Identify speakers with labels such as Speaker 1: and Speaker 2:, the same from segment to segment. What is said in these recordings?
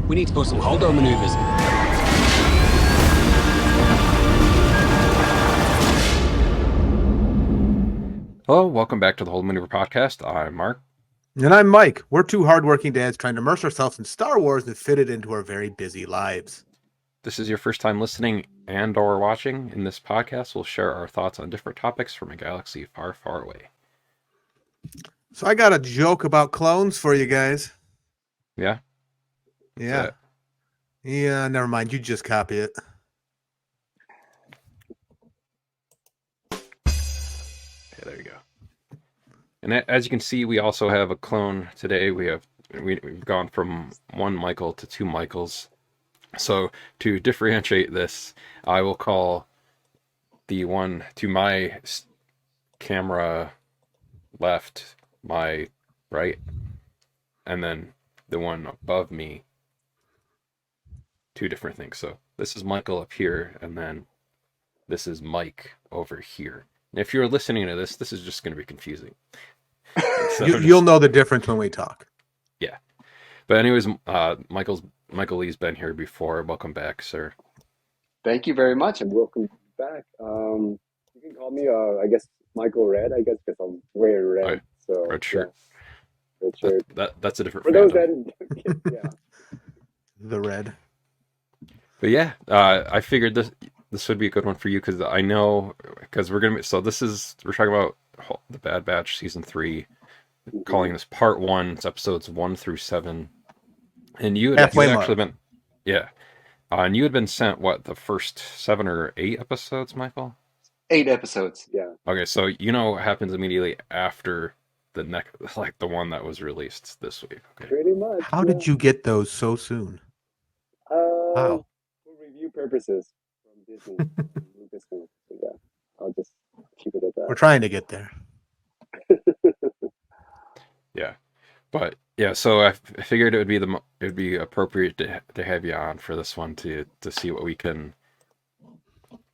Speaker 1: We need to put some Holdo maneuvers.
Speaker 2: Hello, welcome back to the Holdo Maneuver Podcast. I'm Marc.
Speaker 3: And I'm Mike. We're two hardworking dads trying to immerse ourselves in Star Wars and fit it into our very busy lives.
Speaker 2: This is your first time listening and or watching. In this podcast, we'll share our thoughts on different topics from a galaxy far, far away.
Speaker 3: So I got a joke about clones for you guys.
Speaker 2: Yeah?
Speaker 3: Yeah. Yeah, never mind. You just copy it.
Speaker 2: Okay, there you go. And as you can see, we also have a clone today. We've gone from one Michael to two Michaels. So to differentiate this, I will call the one to my camera left my right, and then the one above me two different things. So this is Michael up here, and then this is Mike over here. And if you're listening to this is just going to be confusing. So
Speaker 3: you'll know the difference when we talk.
Speaker 2: Yeah. But anyways, Michael Lee's been here before. Welcome back, sir.
Speaker 4: Thank you very much, and welcome back. You can call me, I guess, Michael Red, I guess, because I'm wearing red.
Speaker 2: Right.
Speaker 4: So
Speaker 2: Red shirt.
Speaker 4: Yeah. Red shirt.
Speaker 2: That's a different
Speaker 4: For those that, yeah.
Speaker 3: The red.
Speaker 2: But yeah, I figured this would be a good one for you because I know because we're talking about the Bad Batch season 3, calling this part 1. It's episodes 1 through 7, and you had actually been, yeah, and you had been sent the first 7 or 8 episodes, Michael?
Speaker 4: 8 episodes, yeah.
Speaker 2: Okay, so you know what happens immediately after the the one that was released this week. Okay.
Speaker 4: Pretty much.
Speaker 3: How did you get those so soon? Wow.
Speaker 4: For review purposes from Disney. So yeah, I'll just keep it at that.
Speaker 3: We're trying to get there.
Speaker 2: Yeah, but yeah, so I figured it would be appropriate to have you on for this one to see what we can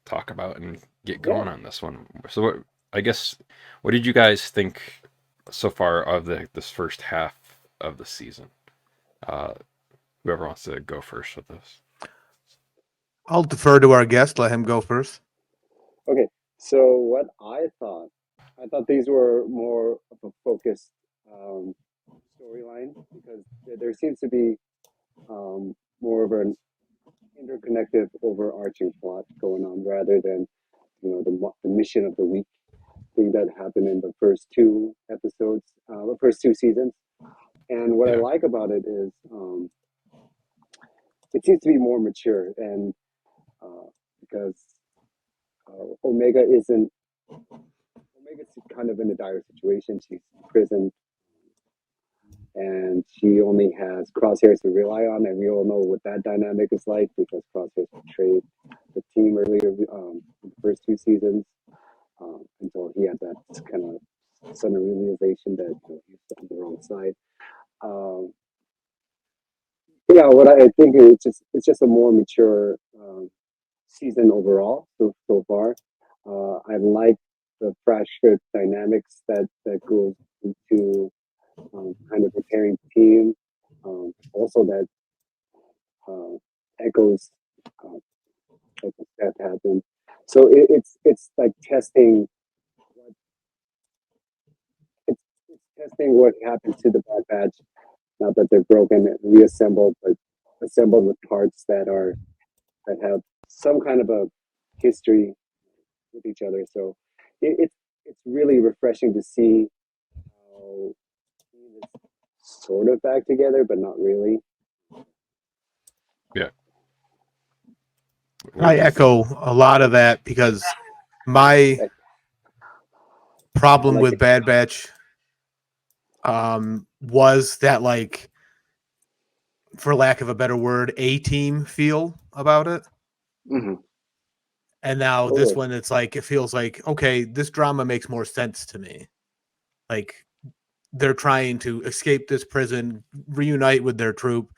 Speaker 2: talk about and get going on this one. So what did you guys think so far of this first half of the season? Whoever wants to go first with this.
Speaker 3: I'll defer to our guest. Let him go first.
Speaker 4: Okay, so what I thought these were more of a focused storyline because there seems to be more of an interconnected, overarching plot going on rather than the mission of the week thing that happened in the first 2 episodes, the first 2 seasons. And what I like about it is it seems to be more mature, and because Omega's kind of in a dire situation. She's in prison, and she only has Crosshairs to rely on, and we all know what that dynamic is like because Crosshairs betrayed the team earlier in the first 2 seasons until he had that kind of sudden realization that he's on the wrong side. Yeah, what I think it's just a more mature season overall so far. I like the friendship dynamics that goes into kind of preparing the team. Also, that echoes what that happened. So it's like testing. It's testing what happened to the Bad Batch. Not that they're broken and reassembled, but assembled with parts that have some kind of a history with each other. So it's really refreshing to see how it's sort of back together, but not really.
Speaker 2: Yeah.
Speaker 3: I echo a lot of that because my problem with Bad Batch was that, like, for lack of a better word, A-team feel about it.
Speaker 4: Mm-hmm.
Speaker 3: And now this one, it's like, it feels like, okay, this drama makes more sense to me. Like, they're trying to escape this prison, reunite with their troop,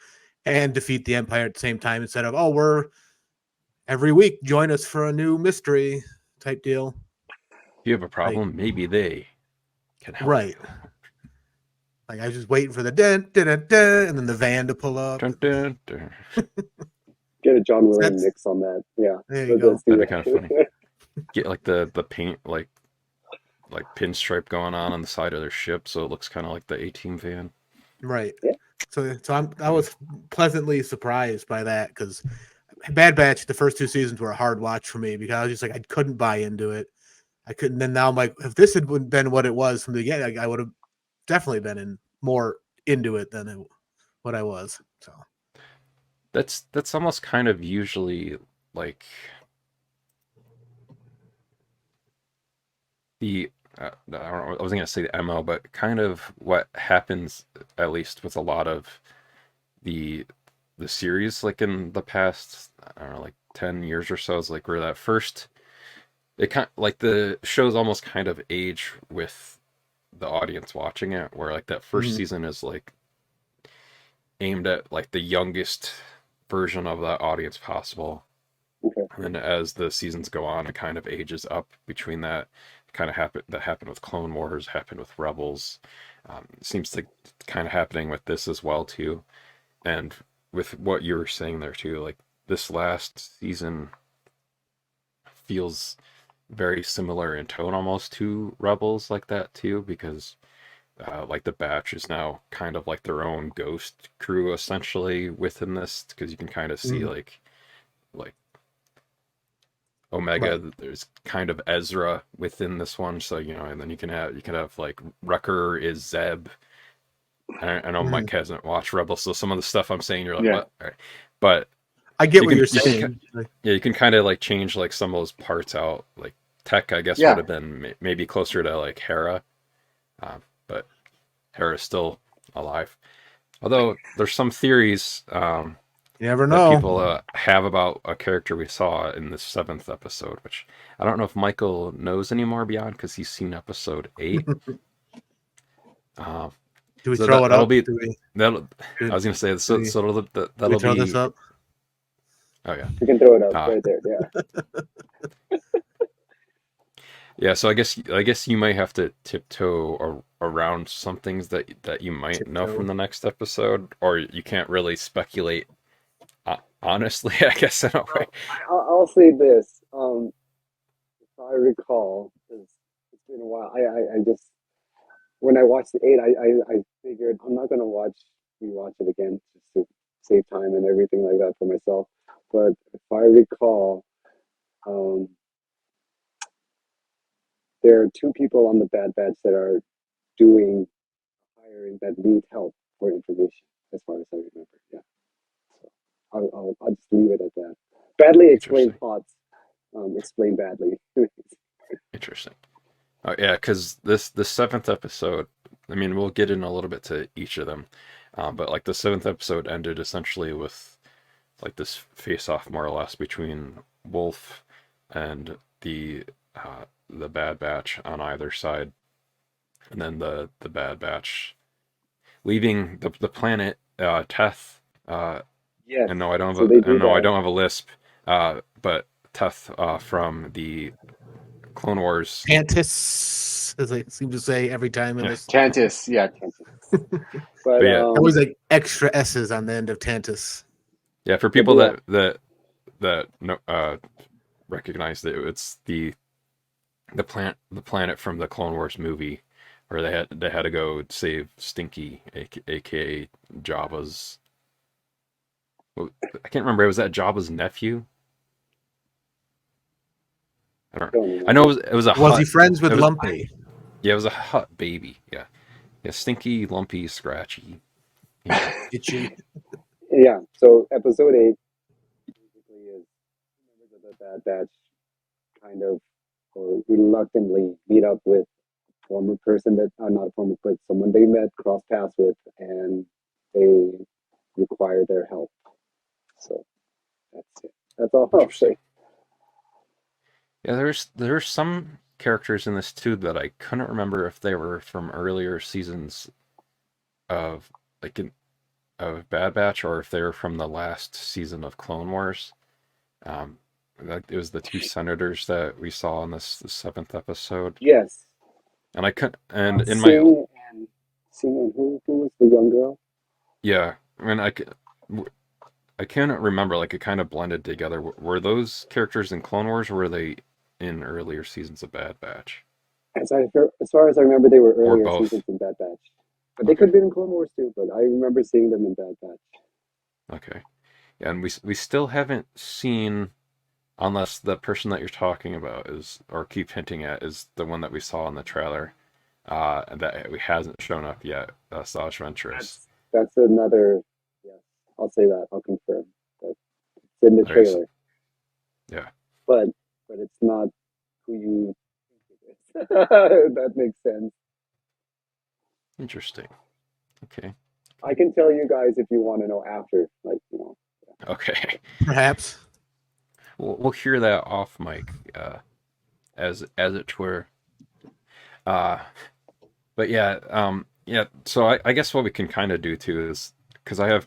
Speaker 3: and defeat the Empire at the same time instead of, we're every week, join us for a new mystery type deal.
Speaker 2: If you have a problem, maybe they can help.
Speaker 3: Right. Like I was just waiting for the dun, dun, dun, dun, and then the van to pull up.
Speaker 2: Dun, dun, dun.
Speaker 4: Get a John Williams
Speaker 3: That's-
Speaker 4: mix on that. Yeah.
Speaker 3: There you go.
Speaker 4: Let's do
Speaker 2: That'd be
Speaker 4: that.
Speaker 2: kind of funny. Get like the paint like pinstripe going on the side of their ship, so it looks kind of like the A-Team van.
Speaker 3: Right.
Speaker 4: Yeah.
Speaker 3: So I was pleasantly surprised by that because Bad Batch, the first 2 seasons were a hard watch for me because I was just like I couldn't buy into it. I couldn't. Then now I'm like, if this had been what it was from the beginning, I would have definitely been more into it than what I was. So
Speaker 2: That's almost kind of usually like the I don't know, I was gonna say the MO, but kind of what happens at least with a lot of the series, like in the past, I don't know, like 10 years or so, is like where that first it kind like the shows almost kind of age with the audience watching it, where like that 1st season is like aimed at like the youngest version of that audience possible.
Speaker 4: Okay.
Speaker 2: And then as the seasons go on, it kind of ages up between that. Kind of happened with Clone Wars, happened with Rebels. It seems to kind of happening with this as well too. And with what you were saying there too, like this last season feels very similar in tone almost to Rebels like that too, because like the Batch is now kind of like their own ghost crew essentially within this, because you can kind of see like Omega.
Speaker 3: Right.
Speaker 2: There's kind of Ezra within this one, so and then you can have like Wrecker is Zeb. I know Mike hasn't watched Rebels, so some of the stuff I'm saying you're like,
Speaker 1: Yeah.
Speaker 2: what? All right. But
Speaker 3: I get
Speaker 2: You
Speaker 3: what
Speaker 2: can-
Speaker 3: you're
Speaker 2: you can
Speaker 3: saying.
Speaker 2: yeah, you can kind of like change like some of those parts out. Like Tech, I guess,
Speaker 1: Yeah.
Speaker 2: would have been maybe closer to like Hera, but Hera's still alive. Although there's some theories
Speaker 3: You never
Speaker 2: that
Speaker 3: know.
Speaker 2: people have about a character we saw in the 7th episode, which I don't know if Michael knows anymore beyond because he's seen episode 8.
Speaker 3: Do we
Speaker 2: so
Speaker 3: throw it
Speaker 2: that'll
Speaker 3: up?
Speaker 2: be-
Speaker 3: Do we,
Speaker 2: I was gonna say so.
Speaker 3: we-
Speaker 2: So
Speaker 3: do we
Speaker 2: that'll
Speaker 3: throw
Speaker 2: be.
Speaker 3: this up?
Speaker 2: Oh yeah.
Speaker 4: You can throw it up
Speaker 2: Ah.
Speaker 4: right there. Yeah.
Speaker 2: Yeah, so I guess you might have to tiptoe around some things that you might know
Speaker 3: Tiptoe.
Speaker 2: from the next episode, or you can't really speculate. Honestly, I guess in a way.
Speaker 4: I'll say this. If I recall, 'cause it's been a while. I just when I watched the 8, I figured I'm not gonna rewatch it again just to save time and everything like that for myself. But if I recall, there are 2 people on the Bad Batch that are doing hiring that need help for information, as far as I remember. Yeah. So I'll just leave it at that. Badly explained
Speaker 2: Interesting.
Speaker 4: plots, explained badly.
Speaker 2: Interesting. Oh yeah, because the 7th episode. I mean, we'll get in a little bit to each of them, but like the 7th episode ended essentially with like this face-off more or less between Wolf and the Bad Batch on either side, and then the Bad Batch leaving the planet Teth.
Speaker 4: Yes.
Speaker 2: And no, I don't
Speaker 4: So
Speaker 2: have
Speaker 4: they
Speaker 2: a,
Speaker 4: do
Speaker 2: and no, I
Speaker 4: that.
Speaker 2: don't have a lisp. But Teth from the Clone Wars.
Speaker 3: Tantis, as I seem to say every time in
Speaker 2: Yeah.
Speaker 3: this.
Speaker 1: Tantis, yeah.
Speaker 4: But
Speaker 2: yeah.
Speaker 3: Always like extra S's on the end of Tantis.
Speaker 2: Yeah, for people
Speaker 4: Yeah.
Speaker 2: that recognize that it's the planet from the Clone Wars movie, where they had to go save Stinky, aka Jabba's. I can't remember. Was that Jabba's nephew? I know it was a.
Speaker 3: Was
Speaker 2: hut,
Speaker 3: he friends with
Speaker 2: it was-
Speaker 3: Lumpy?
Speaker 2: Yeah, it was a hut baby. Yeah, Stinky, Lumpy, Scratchy.
Speaker 3: Itchy.
Speaker 4: Yeah. So episode 8 basically is members of the Bad Batch kind of or reluctantly meet up with a former person that not a former, but someone they met, cross paths with, and they require their help. So that's it. That's all I'll say.
Speaker 2: Yeah, there's some characters in this too that I couldn't remember if they were from earlier seasons of of Bad Batch or if they were from the last season of Clone Wars. Like it was the 2 senators that we saw in this the 7th episode,
Speaker 4: Yes.
Speaker 2: and I couldn't. And in my
Speaker 4: Singh and Seeing and who was the young girl?
Speaker 2: Yeah, I mean, I can't remember. Like it kind of blended together. Were those characters in Clone Wars, or were they in earlier seasons of Bad Batch,
Speaker 4: As far as I remember, they were
Speaker 2: or
Speaker 4: earlier
Speaker 2: both?
Speaker 4: seasons in Bad Batch, but they could
Speaker 2: Okay,
Speaker 4: have been in Clone Wars too. But I remember seeing them in Bad Batch.
Speaker 2: okay. Yeah, and we still haven't seen, unless the person that you're talking about is, or keep hinting at, is the one that we saw in the trailer, that we hasn't shown up yet. Saj Ventress.
Speaker 4: That's another. Yes, I'll say that. I'll confirm that it's in the
Speaker 2: Okay, so,
Speaker 4: trailer,
Speaker 2: yeah,
Speaker 4: but it's not who you think it is. That makes sense.
Speaker 2: interesting. Okay,
Speaker 4: I can tell you guys if you want to know after, like
Speaker 2: okay.
Speaker 3: Perhaps.
Speaker 2: We'll hear that off mic, as it were. Uh, but yeah, yeah. So I guess what we can kind of do too is, because I have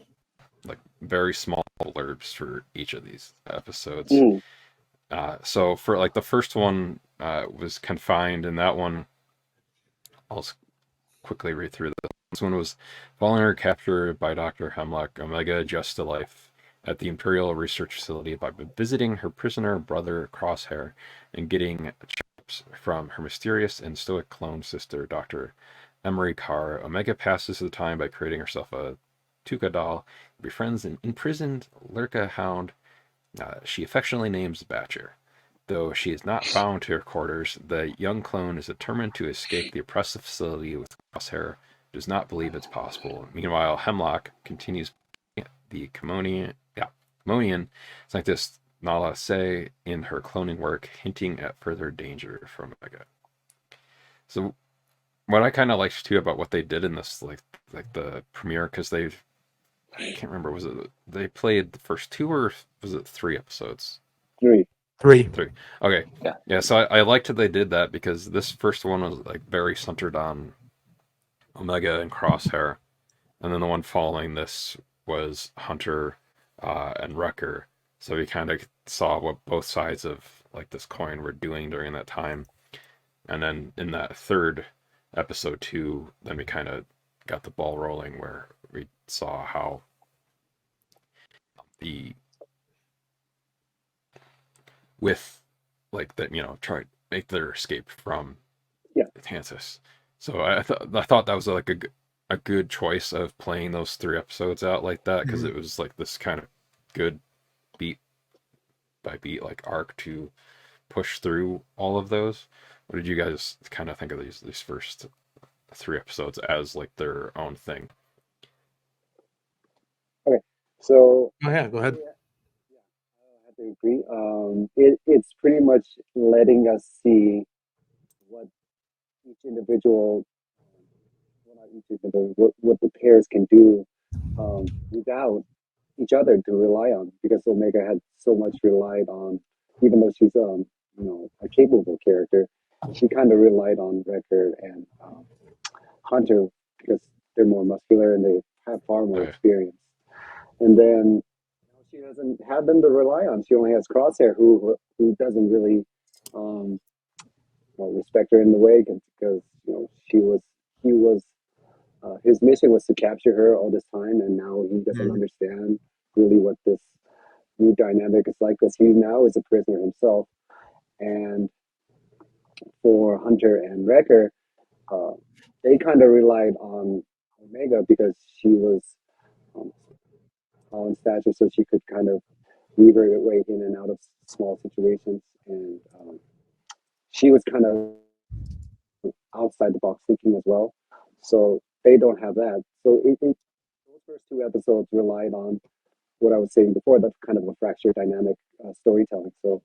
Speaker 2: like very small blurbs for each of these episodes.
Speaker 4: Mm,
Speaker 2: So for like the first one was confined, and that one I'll quickly read through. This one was following her capture by Dr. Hemlock, Omega adjusts to life at the Imperial Research Facility by visiting her prisoner brother Crosshair and getting chips from her mysterious and stoic clone sister, Dr. Emery Carr. Omega passes the time by creating herself a Tuca doll, befriends an imprisoned Lurka hound she affectionately names Batcher. Though she is not bound to her quarters, the young clone is determined to escape the oppressive facility with Crosshair, does not believe it's possible. Meanwhile, Hemlock continues the Commonian scientist Nala Se in her cloning work, hinting at further danger from Omega. So, what I kind of liked too about what they did in this, like the premiere, because I can't remember, was it they played the first two or was it 3 episodes?
Speaker 4: 3.
Speaker 3: 3.
Speaker 2: 3. Okay.
Speaker 4: Yeah.
Speaker 2: Yeah, so I liked that they did that because this first one was like very centered on Omega and Crosshair, and then the one following this was Hunter and Wrecker. So we kind of saw what both sides of like this coin were doing during that time, and then in that third episode 2, then we kind of got the ball rolling where we saw how the with like that try to make their escape from
Speaker 4: Yeah.
Speaker 2: Tantus. So I thought that was like a good choice of playing those 3 episodes out like that because it was like this kind of good beat by beat like arc to push through all of those. What did you guys kind of think of these first 3 episodes as like their own thing?
Speaker 4: Okay, so
Speaker 3: Oh, yeah, go ahead.
Speaker 4: yeah, I have to agree. It's pretty much letting us see what each individual, well, not each individual, what the pairs can do without each other to rely on. Because Omega had so much relied on, even though she's a capable character, she kind of relied on Wrecker and Hunter because they're more muscular and they have far more
Speaker 2: Okay.
Speaker 4: experience. And then she doesn't have them to rely on. She only has Crosshair, who doesn't really respect her in the way because he was his mission was to capture her all this time, and now he doesn't understand really what this new dynamic is like because he now is a prisoner himself. And for Hunter and Wrecker, they kind of relied on Omega because she was um, small in stature, so she could kind of weave her way in and out of small situations. And she was kind of outside the box thinking as well. So they don't have that. So those first 2 episodes relied on what I was saying before. That's kind of a fractured dynamic storytelling. So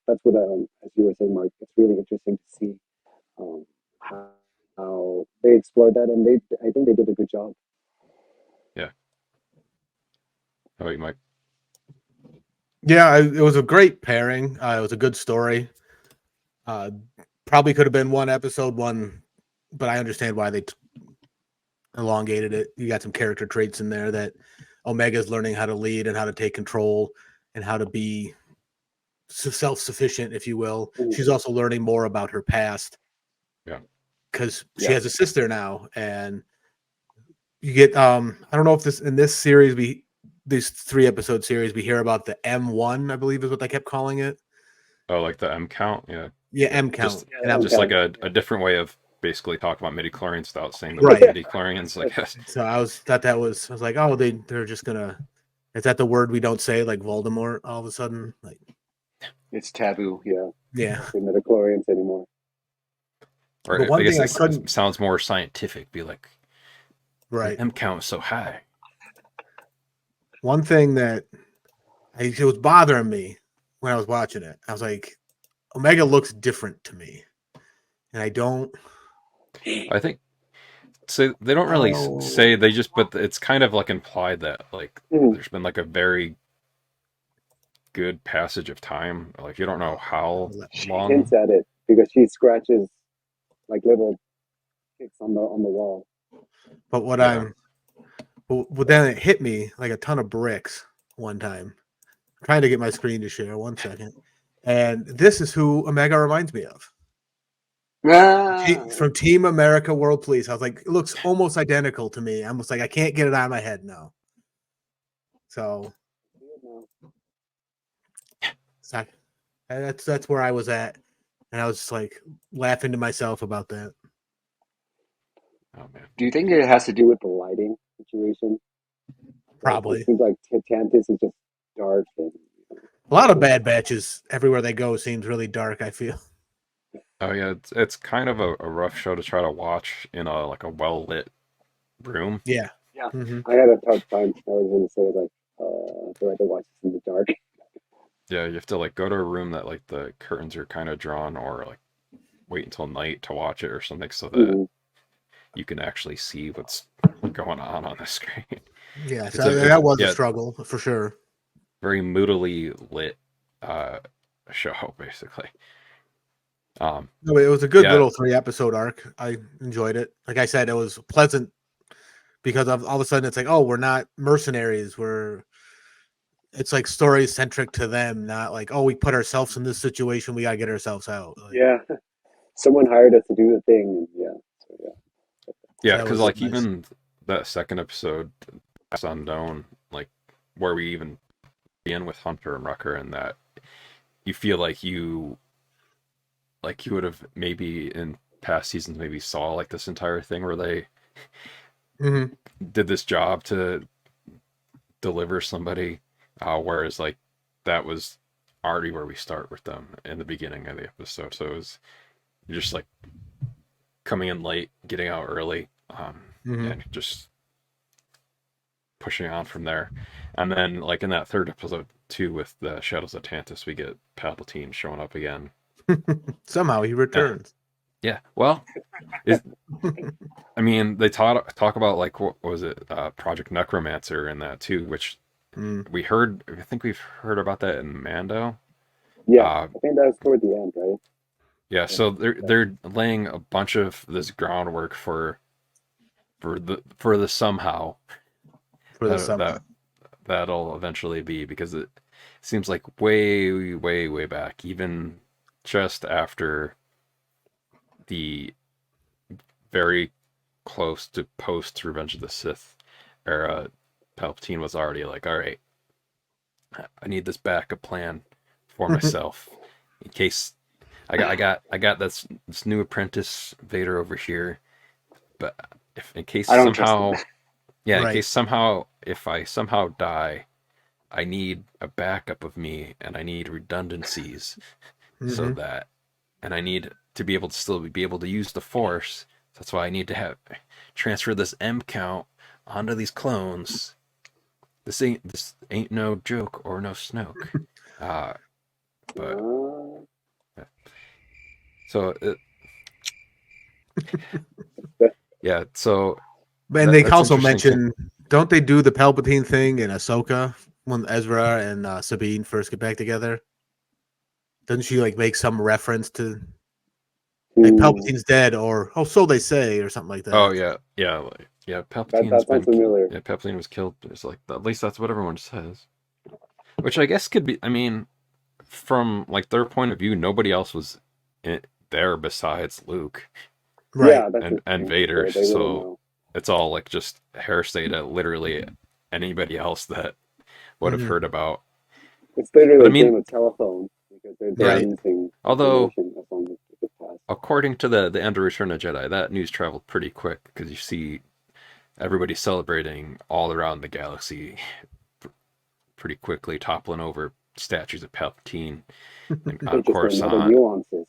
Speaker 4: that's what as you were saying, Mark. It's really interesting to see um, how they explored that, and I think they did a good job.
Speaker 2: Yeah. How about you, Mike?
Speaker 3: Yeah, it was a great pairing. It was a good story. Probably could have been one episode, but I understand why they elongated it. You got some character traits in there that Omega's learning how to lead and how to take control and how to be self-sufficient, if you will.
Speaker 4: Mhm.
Speaker 3: She's also learning more about her past.
Speaker 2: Yeah.
Speaker 3: Because she has a sister now, and you get I don't know if this in this series this 3-episode series we hear about the M1, I believe is what they kept calling it.
Speaker 2: Oh, like the M count, yeah.
Speaker 3: Yeah, M count.
Speaker 2: Just
Speaker 3: And I'm
Speaker 2: just like a different way of basically talking about midi-chlorians without saying the word
Speaker 3: right.
Speaker 2: midi-chlorians, I guess.
Speaker 3: So I was like, oh, they're just gonna. Is that the word we don't say, like Voldemort? All of a sudden, like
Speaker 4: It's taboo. Yeah,
Speaker 3: yeah.
Speaker 4: the midichlorians anymore.
Speaker 2: Or
Speaker 3: But
Speaker 2: I
Speaker 3: one
Speaker 2: guess
Speaker 3: thing I
Speaker 2: it
Speaker 3: couldn't
Speaker 2: sounds more scientific. Be like, your
Speaker 3: right.
Speaker 2: M count is so high.
Speaker 3: One thing that it was bothering me when I was watching it. I was like, Omega looks different to me, and I don't.
Speaker 2: I think so. They don't really say, they just, but it's kind of like implied that like there's been like a very good passage of time. Like you don't know how
Speaker 4: She
Speaker 2: long.
Speaker 4: hints at it because she scratches like little kicks on the wall.
Speaker 3: But what
Speaker 2: Yeah.
Speaker 3: but then it hit me like a ton of bricks one time. I'm trying to get my screen to share. 1 second, and this is who Omega reminds me of. From Team America World Police. I was like, it looks almost identical to me. I'm almost like, I can't get it out of my head now. So that's where I was at, and I was just like laughing to myself about that.
Speaker 2: Oh man.
Speaker 4: Do you think it has to do with the lighting situation?
Speaker 3: Probably.
Speaker 4: It seems like Tantus is just dark and
Speaker 3: A lot of Bad Batches everywhere they go seems really dark, I feel.
Speaker 2: Oh yeah, it's kind of a rough show to try to watch in a like a well lit room.
Speaker 3: Yeah.
Speaker 4: yeah.
Speaker 3: Mm-hmm.
Speaker 4: I had a tough time. I was going to say like, do I have to watch this in the dark?
Speaker 2: Yeah, you have to like go to a room that like the curtains are kind of drawn, or like wait until night to watch it or something, so that you can actually see what's going on the screen.
Speaker 3: Yeah, so that was a struggle for sure.
Speaker 2: Very moodily lit show, basically.
Speaker 3: No, it was a good little 3-episode arc. I enjoyed it. Like I said, it was pleasant because all of a sudden it's like, oh, we're not mercenaries. It's like story centric to them, not like, oh, we put ourselves in this situation, we gotta get ourselves out. Like,
Speaker 4: yeah, someone hired us to do the thing. And
Speaker 2: yeah, because like nice. Even that second episode, Past Unknown, like where we even begin with Hunter and Rucker, and that you feel like you would have maybe in past seasons maybe saw like this entire thing where they did this job to deliver somebody, whereas like that was already where we start with them in the beginning of the episode. So it was just like coming in late, getting out early, and just pushing on from there. And then like in that third episode too, with the Shadows of Tantus, we get Palpatine showing up again.
Speaker 3: Somehow he returns.
Speaker 2: Yeah. Well, I mean, they talk about like what was it, Project Necromancer in that too, which we heard. I think we've heard about that in Mando.
Speaker 4: Yeah, I think that was toward the end, right?
Speaker 2: Yeah. So they're laying a bunch of this groundwork for the somehow. That'll eventually be, because it seems like way back, even just after the very close to post Revenge of the Sith era, Palpatine was already like, all right, I need this backup plan for myself in case I got this new apprentice Vader over here, but in case somehow, yeah, in case somehow, if I somehow die, I need a backup of me, and I need redundancies, so that, and I need to be able to still be able to use the Force. That's why I need to transfer this M count onto these clones. This ain't no joke or no Snoke. But so yeah, so.
Speaker 3: And they also mention, don't they do the Palpatine thing in Ahsoka when Ezra and Sabine first get back together? Doesn't she like make some reference to like Palpatine's dead, or so they say, or something like that?
Speaker 2: Oh yeah. Palpatine's
Speaker 4: been familiar.
Speaker 2: Yeah, Palpatine was killed. It's like, at least that's what everyone says. Which I guess could be. I mean, from like their point of view, nobody else was there besides Luke,
Speaker 3: right?
Speaker 2: Yeah, and Vader. So it's all like just hearsay to literally anybody else that would have
Speaker 3: Mhm.
Speaker 2: heard about.
Speaker 4: It's literally
Speaker 2: But I
Speaker 4: a game
Speaker 2: mean,
Speaker 4: of telephone because they're
Speaker 3: Right.
Speaker 4: losing
Speaker 2: although
Speaker 4: information as long as it passes.
Speaker 2: according to the end of Return of the Jedi, that news traveled pretty quick because you see everybody celebrating all around the galaxy pretty quickly, toppling over statues of Palpatine and on
Speaker 4: Interesting, other
Speaker 2: Coruscant.
Speaker 4: nuances.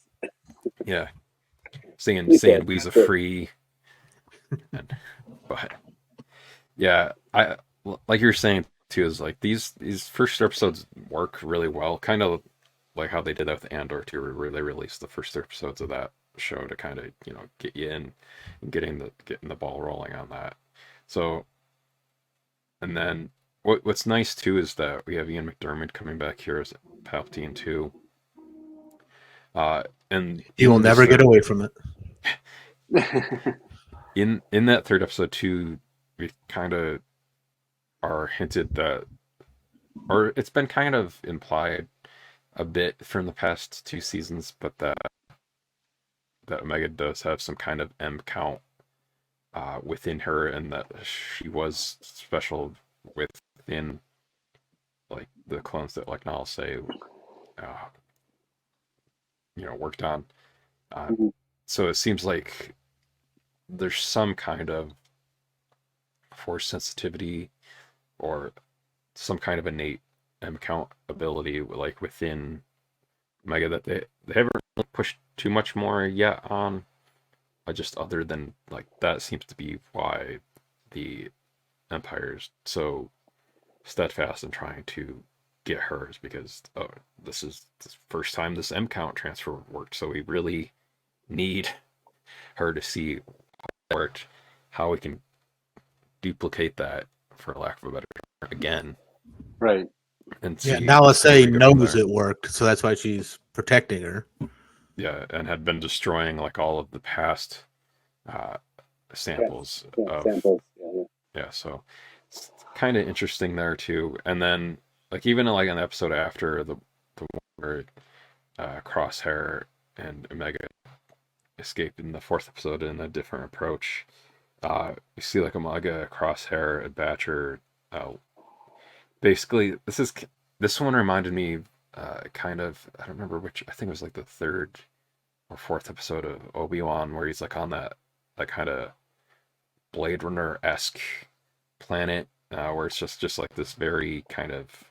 Speaker 2: Yeah, saying
Speaker 4: Details,
Speaker 2: "We's a
Speaker 4: that's it.
Speaker 2: free," and but yeah, I like you're saying too is like these first episodes work really well, kind of like how they did that with Andor too, where they released the first episodes of that show to kind of get you in and getting the ball rolling on that. So and then what's nice too is that we have Ian McDermott coming back here as Palpatine too. And
Speaker 3: He will
Speaker 2: in this
Speaker 3: never get away from it.
Speaker 2: in that third episode too, we kind of are hinted that, or it's been kind of implied a bit from the past two seasons, but that Omega does have some kind of M count within her, and that she was special within like the clones that like Nal say uh, worked on.
Speaker 4: Mhm.
Speaker 2: So it seems like there's some kind of force sensitivity or some kind of innate M count ability like within Omega that they haven't really pushed too much more yet on. Just other than like that seems to be why the Empire's so steadfast in trying to get hers because this is the first time this M count transfer worked, so we really need her to see how it worked, how we can duplicate that, for lack of a better term, again,
Speaker 1: Right.
Speaker 2: and
Speaker 3: Yeah,
Speaker 2: see
Speaker 3: Nala
Speaker 2: where
Speaker 3: say
Speaker 2: we go from
Speaker 3: knows
Speaker 2: there.
Speaker 3: it worked, so that's why she's protecting her.
Speaker 2: Yeah, and had been destroying like all of the past uh, samples
Speaker 4: Yeah,
Speaker 2: of
Speaker 4: samples. Yeah.
Speaker 2: yeah, so it's kind of interesting there too. And then like even like an episode after the one where Crosshair and Omega escaped in the fourth episode in a different approach, you see like Omega, Crosshair, and Batcher. Basically, this one reminded me kind of, I don't remember which, I think it was like the third or fourth episode of Obi-Wan where he's like on that kind of Blade Runner esque planet where it's just like this very kind of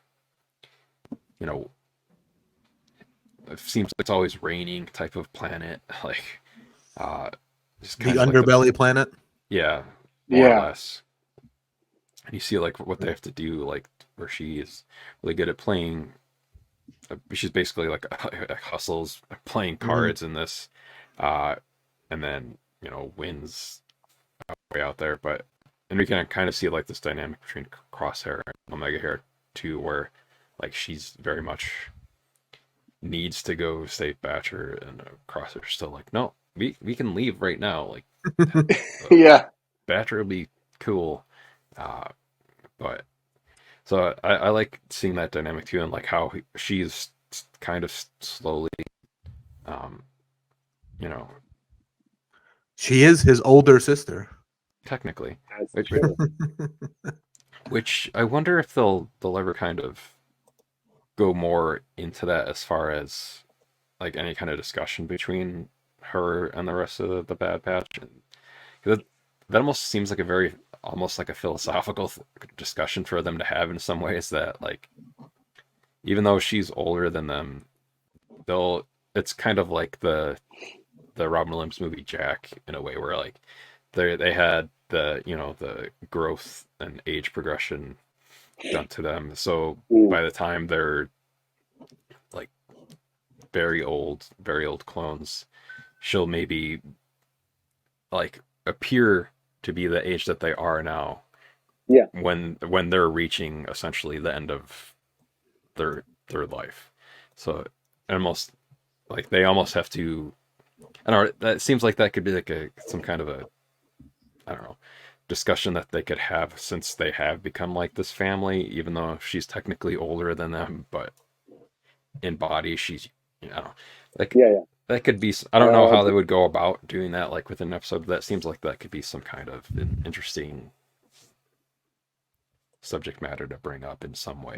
Speaker 2: you know it seems like it's always raining type of planet like uh just
Speaker 3: The
Speaker 2: kind of like
Speaker 3: underbelly planet.
Speaker 2: yeah, more or
Speaker 1: Yeah.
Speaker 2: less. And you see like what they have to do, like where she is really good at playing. She's basically like hustles playing cards in this, uh, and then wins way out there. But and we can kind of see like this dynamic between Crosshair and Omega here too, where like she's very much needs to go save Batcher, and Crosshair's still like, no, we can leave right now. Like,
Speaker 1: Yeah.
Speaker 2: Batcher will be cool, uh, but so I like seeing that dynamic too, and like how she's kind of slowly, um, you know,
Speaker 3: She is his older sister.
Speaker 2: technically,
Speaker 4: That's
Speaker 2: which,
Speaker 4: true.
Speaker 2: which I wonder if they'll ever kind of go more into that as far as like any kind of discussion between her and the rest of the Bad Batch. And that almost seems like a very almost like a philosophical discussion for them to have in some ways, that like even though she's older than them, they'll it's kind of like the Robin Williams movie Jack in a way, where like they had the the growth and age progression done to them, so
Speaker 4: Mm.
Speaker 2: by the time they're like very old clones, she'll maybe like appear to be the age that they are now.
Speaker 4: Yeah.
Speaker 2: When they're reaching essentially the end of their life. So almost like they almost have to. I don't know. That seems like that could be like some kind of a, I don't know, discussion that they could have, since they have become like this family, even though she's technically older than them, but in body she's I don't know, like
Speaker 4: Yeah.
Speaker 2: That could be. I don't know how they would go about doing that, like within an episode. But that seems like that could be some kind of an interesting subject matter to bring up in some way.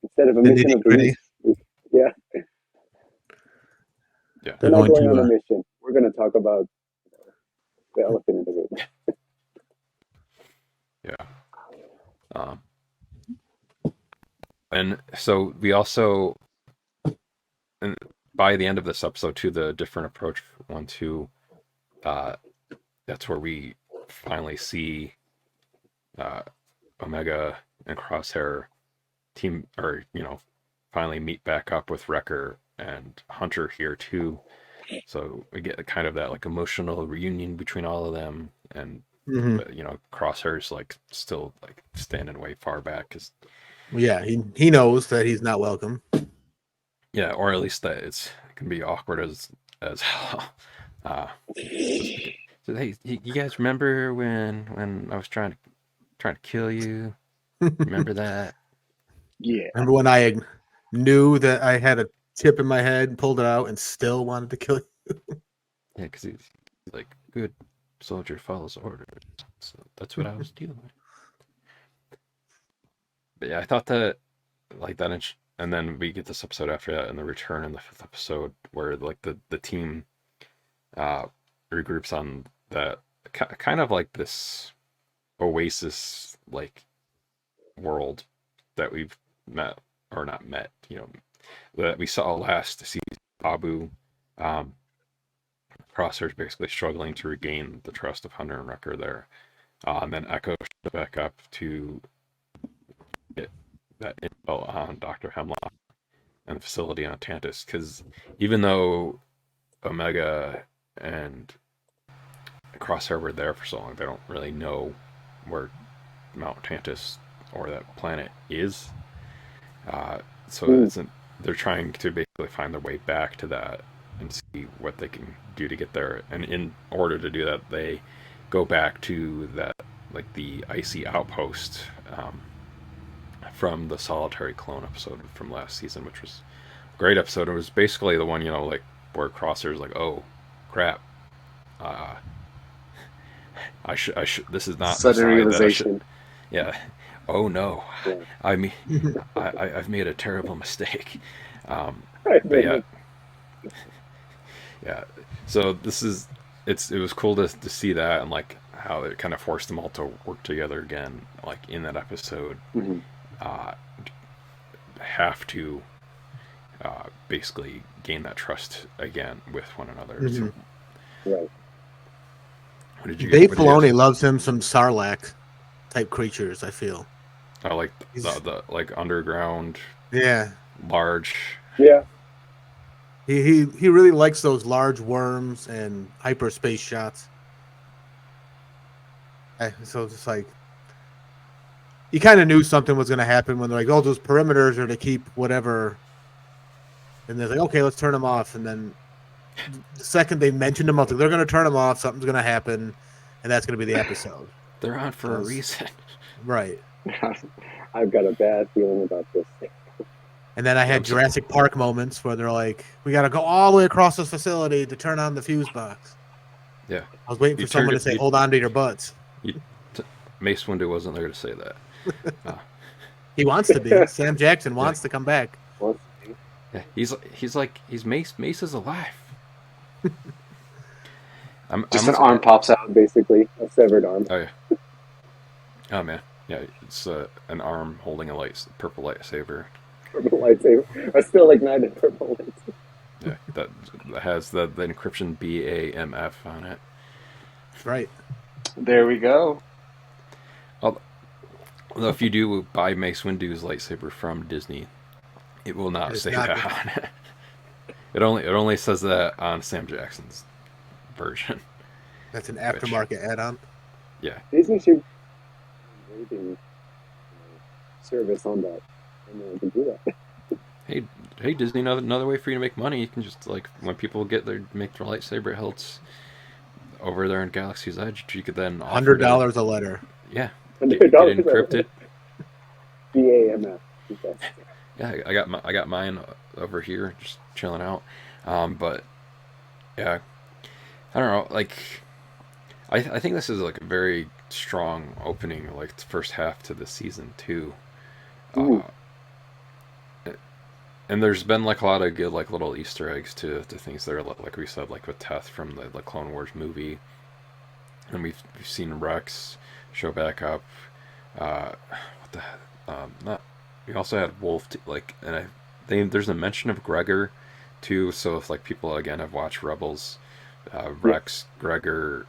Speaker 4: Instead of a
Speaker 3: The
Speaker 4: mission of the
Speaker 3: nitty-gritty.
Speaker 4: week. Yeah.
Speaker 2: Yeah.
Speaker 4: We're not going on a mission. We're going to talk about the elephant in the room.
Speaker 2: Yeah. And so we also, and by the end of this episode, too, the different approach 1, 2, that's where we finally see Omega and Crosshair team, or finally meet back up with Wrecker and Hunter here too. So we get kind of that like emotional reunion between all of them, and but, Crosshair's like still like standing way far back because
Speaker 3: he knows that he's not welcome.
Speaker 2: Yeah, or at least that it can be awkward as hell. So hey, you guys remember when I was trying to kill you? Remember that?
Speaker 1: Yeah.
Speaker 3: Remember when I knew that I had a chip in my head and pulled it out and still wanted to kill you?
Speaker 2: Yeah, because he's like, good soldier follows orders. So that's what I was dealing with. But yeah, I thought that like that, and then we get this episode after that, and the return in the 5th episode where like the team regroups on that kind of like this oasis like world that we've met or not met, that we saw last season. Abu, Crosshair's basically struggling to regain the trust of Hunter and Wrecker there, and then Echo shows back up to get that info on Dr. Hemlock and the facility on Tantus, because even though Omega and Crosshair were there for so long, they don't really know where Mount Tantus or that planet is. They're trying to basically find their way back to that and see what they can do to get there. And in order to do that, they go back to that, like the icy outpost from the Solitary Clone episode from last season, which was a great episode. It was basically the one, like where Crosshair's like, oh crap, I should. This is not
Speaker 1: sudden realization.
Speaker 2: Yeah. Oh no.
Speaker 4: Yeah.
Speaker 2: I mean, I've made a terrible mistake. But yeah. Yeah. So it was cool to see that, and like how it kind of forced them all to work together again, like in that episode.
Speaker 1: Mm-hmm.
Speaker 2: Have to basically gain that trust again with one another.
Speaker 3: Mm-hmm.
Speaker 2: So,
Speaker 4: Right.
Speaker 3: Dave Filoni loves him some Sarlacc type creatures, I feel.
Speaker 2: I like the like underground, large.
Speaker 4: Yeah.
Speaker 3: He really likes those large worms and hyperspace shots. So it's like you kind of knew something was going to happen when they're like, oh, those perimeters are to keep whatever. And they're like, okay, let's turn them off. And then the second they mentioned them, I was like, they're going to turn them off. Something's going to happen. And that's going to be the episode.
Speaker 2: They're on for a reason.
Speaker 3: Right.
Speaker 4: I've got a bad feeling about this.
Speaker 3: And then I had Jurassic Park moments where they're like, we got to go all the way across this facility to turn on the fuse box.
Speaker 2: Yeah.
Speaker 3: I was waiting for someone to say, hold on to your butts.
Speaker 2: Mace Windu wasn't there to say that.
Speaker 3: He wants to be. Sam Jackson wants to come back.
Speaker 2: Yeah, he's Mace. Mace is alive.
Speaker 4: An arm pops out, basically a severed arm.
Speaker 2: Oh yeah. Oh man, yeah. It's an arm holding a purple lightsaber.
Speaker 4: Purple lightsaber. I still ignited purple lightsaber.
Speaker 2: Yeah, that has the encryption BAMF on it.
Speaker 3: Right.
Speaker 1: There we go.
Speaker 2: Although if you do buy Mace Windu's lightsaber from Disney, it will not say that on it. It only says that on Sam Jackson's version.
Speaker 3: That's an aftermarket add-on.
Speaker 2: Yeah.
Speaker 4: Disney should rating service on that. And they can do that.
Speaker 2: Hey Disney, another way for you to make money. You can just like when people make their lightsaber hilts over there in Galaxy's Edge, you could then offer
Speaker 3: $100 a letter.
Speaker 2: Yeah.
Speaker 4: $100
Speaker 2: get encrypted.
Speaker 4: BAMF. Okay.
Speaker 2: Yeah, I got mine over here, just chilling out. But yeah, I don't know. Like, I think this is like a very strong opening, like the first half to the season too.
Speaker 4: Ooh.
Speaker 2: Uh, and there's been like a lot of good like little Easter eggs to things there, like we said, like with Teth from the Clone Wars movie, and we've seen Rex show back up. What the not we also had Wolf like, and there's a mention of Gregor too. So if like people again have watched Rebels, Rex, Gregor,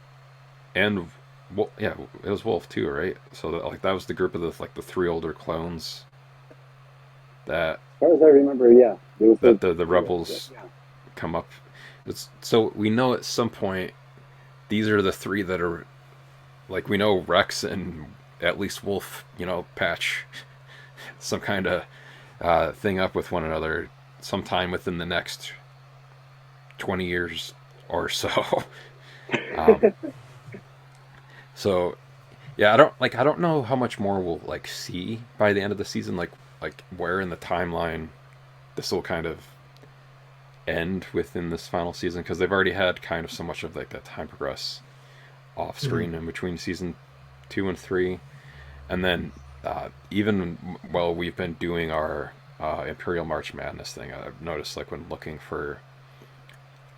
Speaker 2: and yeah, it was Wolf too, right? So that was the group of the three older clones that
Speaker 4: As far as I remember, yeah, there was
Speaker 2: the rebels
Speaker 4: yeah.
Speaker 2: come up. So we know at some point these are the three that are like, we know Rex and at least Wolf, patch some kind of thing up with one another sometime within the next 20 years or so. um, so yeah, I don't know how much more we'll like see by the end of the season, like where in the timeline this will kind of end within this final season, because they've already had kind of so much of like that time progress off screen in between season 2 and 3, and then even while we've been doing our Imperial March Madness thing, I've noticed like when looking for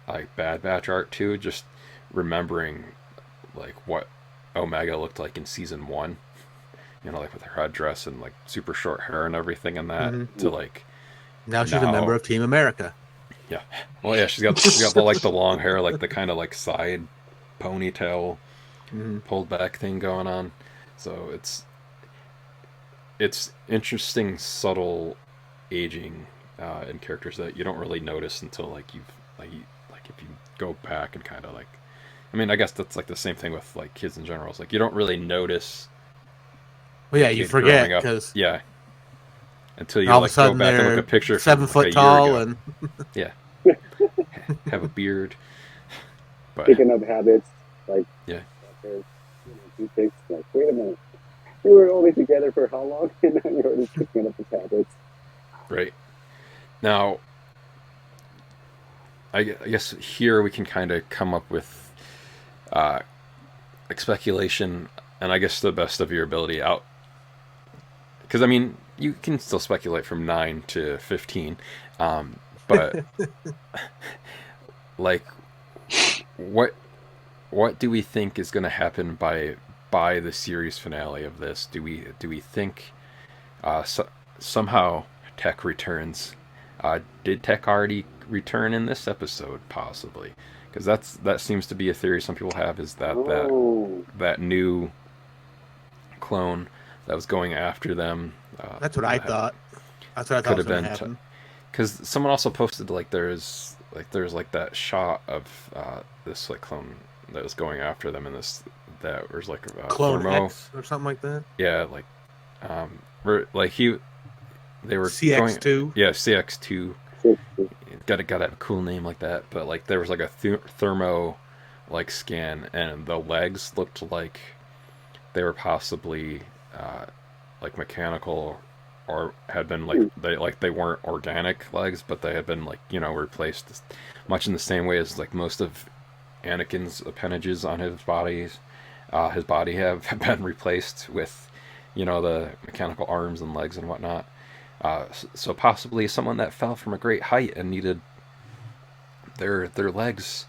Speaker 2: like Bad Batch art too, just remembering like what Omega looked like in season 1, like with her headdress and like super short hair and everything, and that to like
Speaker 3: Now she's a member
Speaker 2: now.
Speaker 3: of Team America.
Speaker 2: Yeah. Well, yeah, she's got the long hair, like the kind of like side ponytail pulled back thing going on. So it's interesting, subtle aging in characters that you don't really notice until like you've like if you go back and kind of like, I mean, I guess that's like the same thing with like kids in general. It's like you don't really notice.
Speaker 3: Well, yeah, you forget
Speaker 2: growing up.
Speaker 3: because
Speaker 2: Yeah. Until you
Speaker 3: all of a
Speaker 2: like go
Speaker 3: sudden
Speaker 2: back and look at
Speaker 3: they're
Speaker 2: a picture
Speaker 3: 7
Speaker 2: from like,
Speaker 3: foot
Speaker 2: a year
Speaker 3: tall
Speaker 2: ago.
Speaker 3: and
Speaker 2: Yeah. Have a beard. But
Speaker 4: Picking up habits like
Speaker 2: yeah.
Speaker 4: toothpicks. Like, wait a minute, we were only together for how long, and now you're already picking up his habits.
Speaker 2: Right. Now, I guess here we can kind of come up with like speculation, and I guess the best of your ability out. Because I mean, you can still speculate from 9 to 15, but like, what do we think is going to happen by the series finale of this? Do we think somehow Tech returns? Did Tech already return in this episode, possibly? Because that seems to be a theory some people have, is that new clone that was going after them.
Speaker 3: that's what I thought. That's what I thought
Speaker 2: Could
Speaker 3: was
Speaker 2: have
Speaker 3: going to
Speaker 2: been
Speaker 3: happen.
Speaker 2: because someone also posted like there's like that shot of this like clone that was going after them in this, that was like
Speaker 3: Clone
Speaker 2: thermo.
Speaker 3: X or something like that.
Speaker 2: Yeah, like like they were going,
Speaker 3: CX2.
Speaker 2: yeah, CX2. Gotta have a cool name like that. But like there was like a thermo like scan, and the legs looked like they were possibly like mechanical, or had been like they weren't organic legs, but they had been like replaced much in the same way as like most of Anakin's appendages on his body have been replaced with the mechanical arms and legs and whatnot. So possibly someone that fell from a great height and needed their legs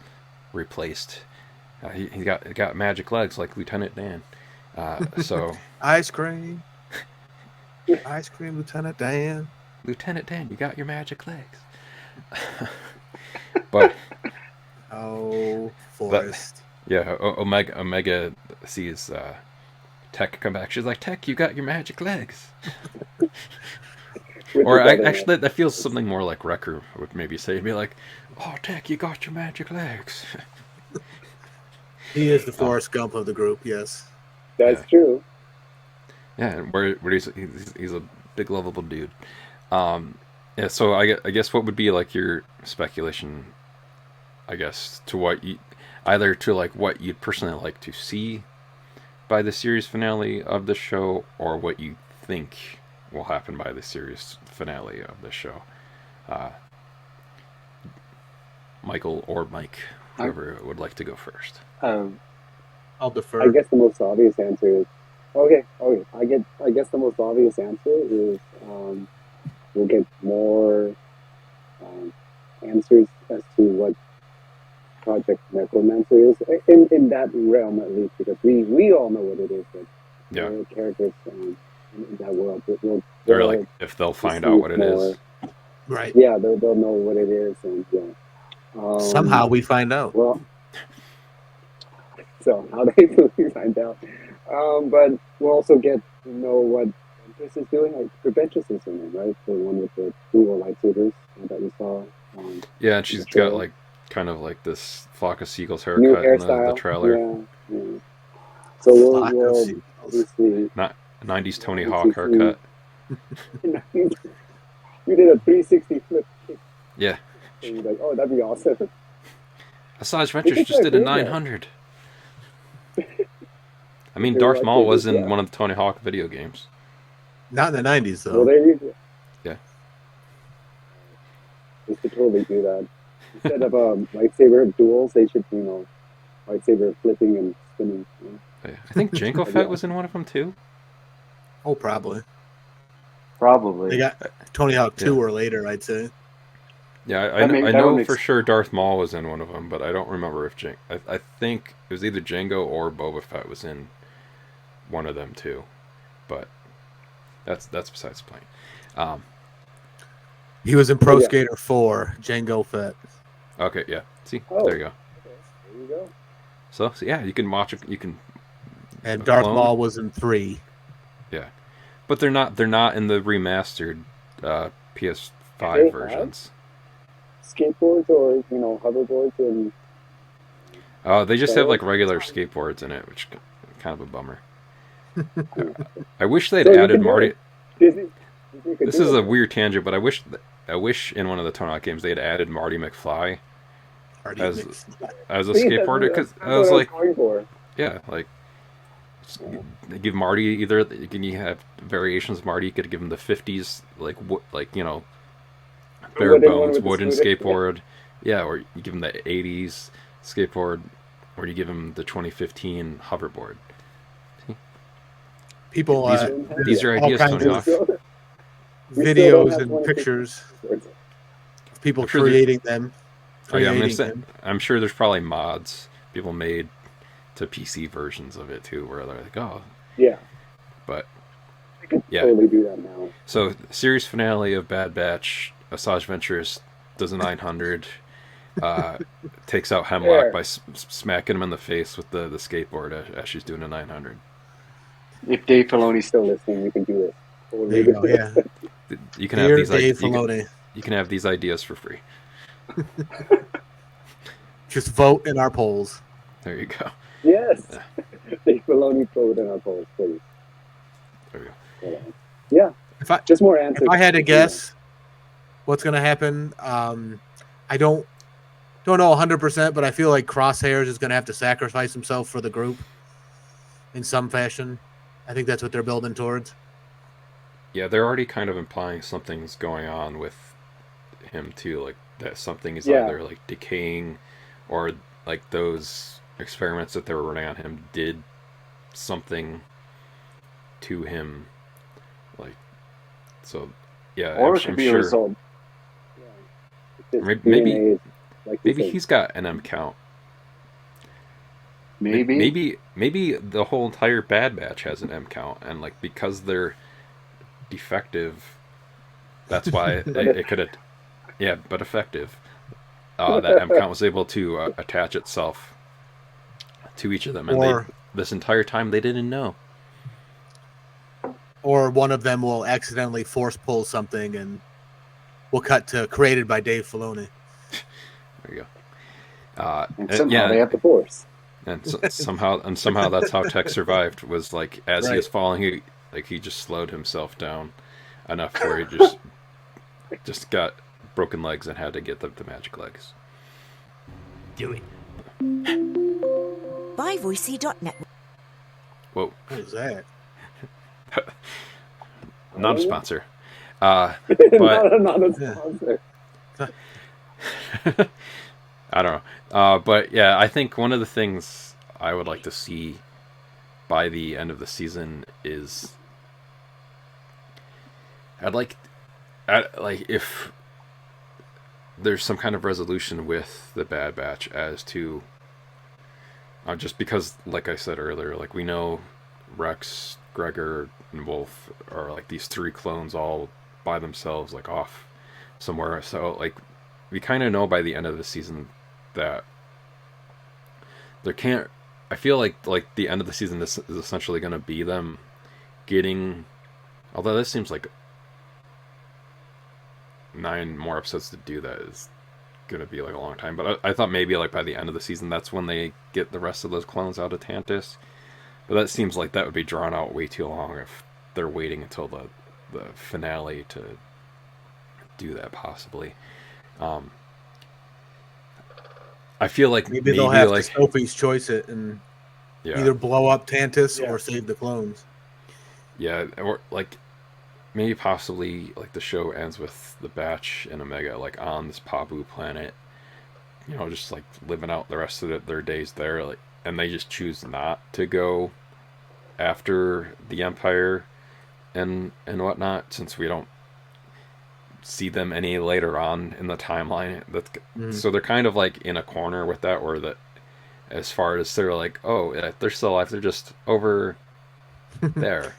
Speaker 2: replaced. He got magic legs like Lieutenant Dan. So
Speaker 3: Ice cream, Lieutenant Dan.
Speaker 2: Lieutenant Dan, you got your magic legs. But
Speaker 3: Forrest.
Speaker 2: yeah, Omega sees Tech come back. She's like, Tech, you got your magic legs. Or actually, that feels something more like Wrecker would maybe say. He'd be like, oh, Tech, you got your magic legs.
Speaker 3: He is the Forrest Gump of the group, yes.
Speaker 4: That's true.
Speaker 2: Yeah, where he's a big, lovable dude. Yeah, so I guess what would be like your speculation, I guess, to what either to like what you'd personally like to see by the series finale of the show, or what you think will happen by the series finale of the show. Michael or Mike, whoever would like to go first.
Speaker 3: I'll defer.
Speaker 4: I guess the most obvious answer is okay. I guess the most obvious answer is we'll get more answers as to what Project Necromancer is in that realm, at least, because we all know what it is. But
Speaker 2: Yeah.
Speaker 4: the characters in that world,
Speaker 2: Or like if they'll find out what it is.
Speaker 3: Right.
Speaker 4: Yeah, they'll know what it is, and yeah.
Speaker 3: Somehow we find out.
Speaker 4: Well, so how they really find out. But we'll also get to know what Ventress is doing. Like, Ventress is in it, right? The one with the dual lightsabers that we saw.
Speaker 2: Yeah, and she's got like kind of like this flock of seagulls
Speaker 4: New
Speaker 2: haircut in
Speaker 4: hairstyle.
Speaker 2: the trailer.
Speaker 4: Yeah. So we'll obviously
Speaker 2: 90s Tony Hawk haircut.
Speaker 4: You did a 360 flip kick.
Speaker 2: Yeah.
Speaker 4: So you're like, oh, that'd be awesome.
Speaker 2: Asajj Ventress just did a 900. I mean, Darth Maul was in one of the Tony Hawk video games.
Speaker 3: Not in the 90s, though.
Speaker 4: Well, there you go.
Speaker 2: Yeah.
Speaker 4: They should totally do that. Instead of lightsaber duels, they should, lightsaber flipping and spinning.
Speaker 2: Yeah. I think Jango Fett was in one of them too.
Speaker 3: Oh, probably.
Speaker 1: Probably.
Speaker 3: They got Tony Hawk 2 or later, I'd say.
Speaker 2: Yeah, I know for sure Darth Maul was in one of them, but I don't remember if I think it was either Jango or Boba Fett was in one of them too, but that's besides the point.
Speaker 3: He was in Pro Skater 4, Jango Fett.
Speaker 2: Okay, yeah. See, there you go.
Speaker 4: There you go.
Speaker 2: So yeah, you can watch it. You can.
Speaker 3: And Darth Maul was in 3.
Speaker 2: Yeah, but they're not in the remastered PS5 versions.
Speaker 4: Skateboards or hoverboards and.
Speaker 2: They just have like regular skateboards in it, which is kind of a bummer. I wish they'd added Marty. This is a weird tangent, but I wish in one of the Tony Hawk games they had added Marty McFly as a skateboarder, because I was like, yeah, like give Marty either you have variations of Marty. You could give him the 50s like bare bones wooden skateboard, yeah, or you give him the 80s skateboard, or you give him the 2015 hoverboard. See?
Speaker 3: People,
Speaker 2: these are ideas, Tony Hawk.
Speaker 3: Videos and pictures of people creating them.
Speaker 2: I'm sure there's probably mods people made to PC versions of it too, where they're like, oh,
Speaker 4: yeah,
Speaker 2: but
Speaker 4: I could totally do that now.
Speaker 2: So, series finale of Bad Batch. Asajj Ventress does a 900, takes out Hemlock by smacking him in the face with the skateboard as she's doing a 900.
Speaker 4: If Dave Filoni's still listening, we can do it.
Speaker 3: There you go, yeah.
Speaker 2: You can have these
Speaker 3: Dave Filoni.
Speaker 2: You can have these ideas for free.
Speaker 3: Just vote in our polls.
Speaker 2: There you go.
Speaker 4: Yes. Dave Filoni, vote in our polls, please.
Speaker 2: There we go.
Speaker 4: Yeah. Just more answers.
Speaker 3: If I had to guess what's going to happen, I don't know 100%, but I feel like Crosshairs is going to have to sacrifice himself for the group in some fashion. I think that's what they're building towards.
Speaker 2: Yeah, they're already kind of implying something's going on with him too, like that something is either like decaying, or like those experiments that they were running on him did something to him, like so. Yeah,
Speaker 1: or it could be a result.
Speaker 2: Maybe he's got an M count. Maybe the whole entire Bad Batch has an M count, and like because they're defective, that's why it could have. Yeah, but effective. That M count was able to attach itself to each of them, and this entire time they didn't know.
Speaker 3: Or one of them will accidentally force pull something, and we'll cut to created by Dave Filoni.
Speaker 2: There you go.
Speaker 4: And somehow they have the Force.
Speaker 2: And somehow that's how Tech survived. Was like as he was falling, he just slowed himself down enough where he just got broken legs and had to get the magic legs.
Speaker 5: Do it. BuyVoicey.net.
Speaker 2: Whoa.
Speaker 3: What is that?
Speaker 2: not a sponsor. But
Speaker 4: not a sponsor.
Speaker 2: I don't know. But yeah, I think one of the things I would like to see by the end of the season is like if there's some kind of resolution with the Bad Batch as to just because, like I said earlier, like we know Rex, Gregor, and Wolf are like these three clones all by themselves, like off somewhere. So like we kind of know by the end of the season that there can't. I feel like the end of the season is essentially going to be them getting. Although this seems like 9 more episodes to do that is gonna be like a long time. But I thought maybe like by the end of the season that's when they get the rest of those clones out of Tantus. But that seems like that would be drawn out way too long if they're waiting until the finale to do that possibly. I feel like
Speaker 3: maybe they'll have to Sophie's choice it and either blow up Tantus or save the clones.
Speaker 2: Yeah, or like maybe possibly like the show ends with the Batch and Omega like on this Pabu planet, you know, just like living out the rest of their days there, like, and they just choose not to go after the Empire and whatnot, since we don't see them any later on in the timeline. So they're kind of like in a corner with that, or that as far as they're like, oh, they're still alive, they're just over there.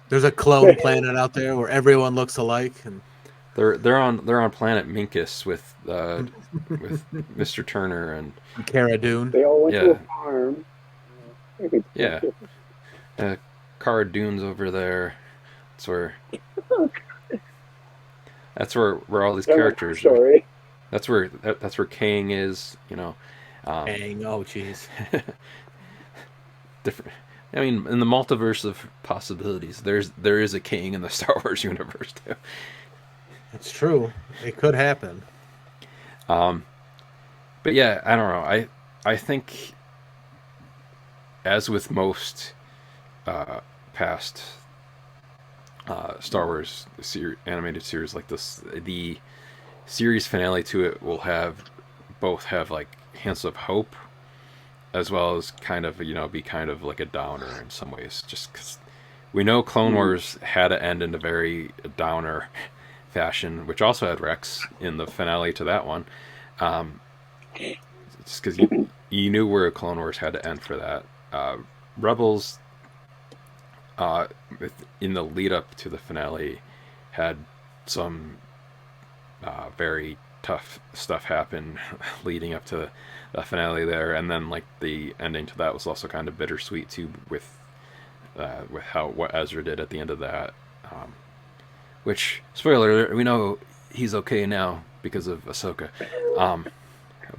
Speaker 3: There's a clone planet out there where everyone looks alike, and
Speaker 2: they're on planet Minkus with Mr. Turner and
Speaker 3: Cara Dune.
Speaker 4: They all went to a farm.
Speaker 2: Yeah, Cara Dune's over there. That's where all these characters are. That's where Kang is. You know,
Speaker 3: Kang. Oh, jeez.
Speaker 2: Different. I mean, in the multiverse of possibilities, there is a Kang in the Star Wars universe too.
Speaker 3: It's true. It could happen.
Speaker 2: But yeah, I don't know. I think, as with most past Star Wars animated series like this, the series finale to it will have like hints of hope, as well as kind of, you know, be kind of like a downer in some ways, just because we know Clone Wars had to end in a very downer fashion, which also had Rex in the finale to that one. Just because you knew where Clone Wars had to end for that. Rebels, in the lead up to the finale, had some very tough stuff happen leading up to the finale there, and then like the ending to that was also kind of bittersweet too, with what Ezra did at the end of that. Which, spoiler alert, we know he's okay now because of Ahsoka.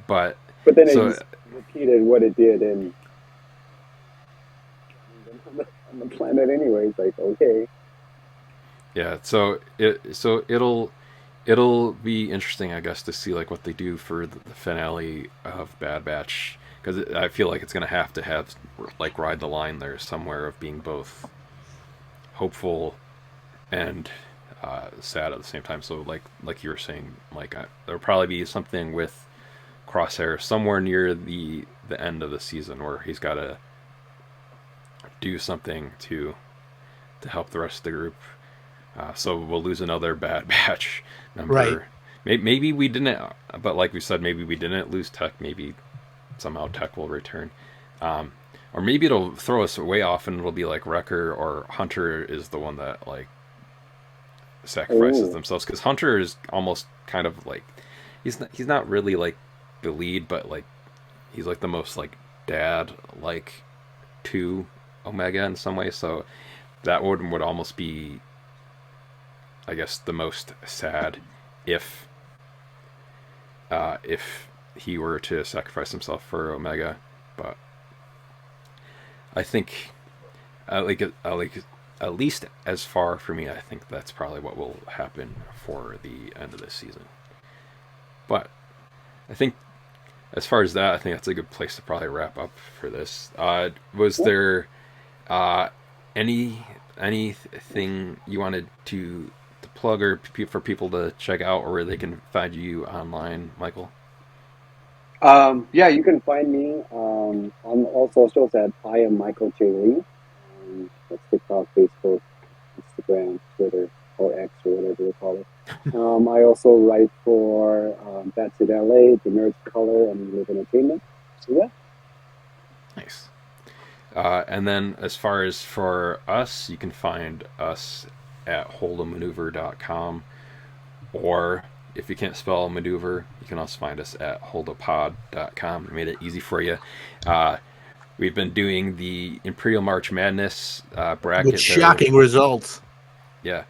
Speaker 2: But
Speaker 4: then it just repeated what it did on the planet anyways. Like, okay.
Speaker 2: Yeah, so it'll be interesting, I guess, to see like what they do for the finale of Bad Batch, because I feel like it's gonna have like ride the line there somewhere of being both hopeful and sad at the same time. So like you were saying, like there'll probably be something with Crosshair somewhere near the end of the season where he's got to do something to help the rest of the group. So we'll lose another Bad Batch member.
Speaker 3: Right.
Speaker 2: Maybe we didn't, but like we said, maybe we didn't lose Tech. Maybe somehow Tech will return. Or maybe it'll throw us way off and it'll be like Wrecker or Hunter is the one that like sacrifices themselves, because Hunter is almost kind of like he's not really like the lead, but like he's like the most like dad like to Omega in some way. So that would almost be, I guess, the most sad if he were to sacrifice himself for Omega. But I think at least as far for me, I think that's probably what will happen for the end of this season. But I think as far as that, I think that's a good place to probably wrap up for this. Was there any anything you wanted to plug or for people to check out, or where they can find you online, Michael?
Speaker 4: Yeah, you can find me on all socials at I am Michael J. Lee. That's TikTok, Facebook, Instagram, Twitter, or X, or whatever they call it. I also write for That's It LA, The Nerds Color, and Live Entertainment. So yeah.
Speaker 2: Nice. And then as far as for us, you can find us at holdomaneuver.com, or if you can't spell maneuver, you can also find us at holdopod.com. We made it easy for you. We've been doing the Imperial March Madness bracket.
Speaker 3: With shocking results.
Speaker 2: Yeah.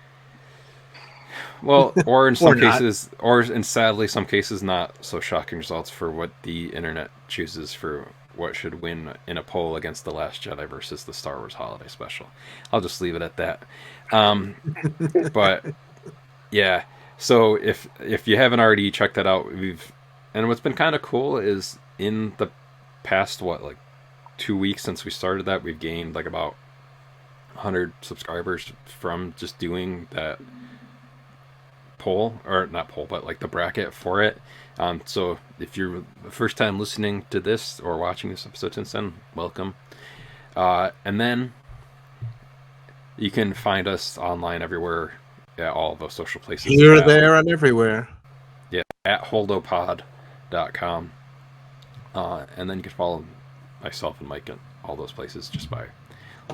Speaker 2: Well, or in some
Speaker 3: Or not.
Speaker 2: cases, or in sadly some cases, not so shocking results for what the internet chooses for what should win in a poll against The Last Jedi versus the Star Wars Holiday Special. I'll just leave it at that. But yeah, so if you haven't already checked that out, and what's been kind of cool is in the past 2 weeks since we started that, we've gained like about 100 subscribers from just doing that poll, or not poll, but like the bracket for it. So if you're the first time listening to this or watching this episode since then, welcome. And then you can find us online everywhere at all of those social places.
Speaker 3: Here, there, and everywhere.
Speaker 2: Yeah, at holdopod.com. And then you can follow myself and Mike at all those places just by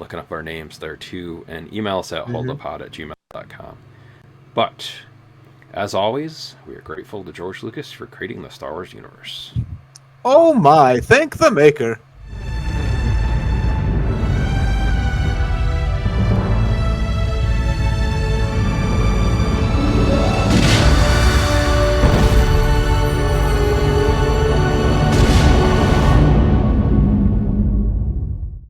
Speaker 2: looking up our names there too, and email us at holdopod@gmail.com. But as always, we are grateful to George Lucas for creating the Star Wars universe.
Speaker 3: Oh my, thank the maker.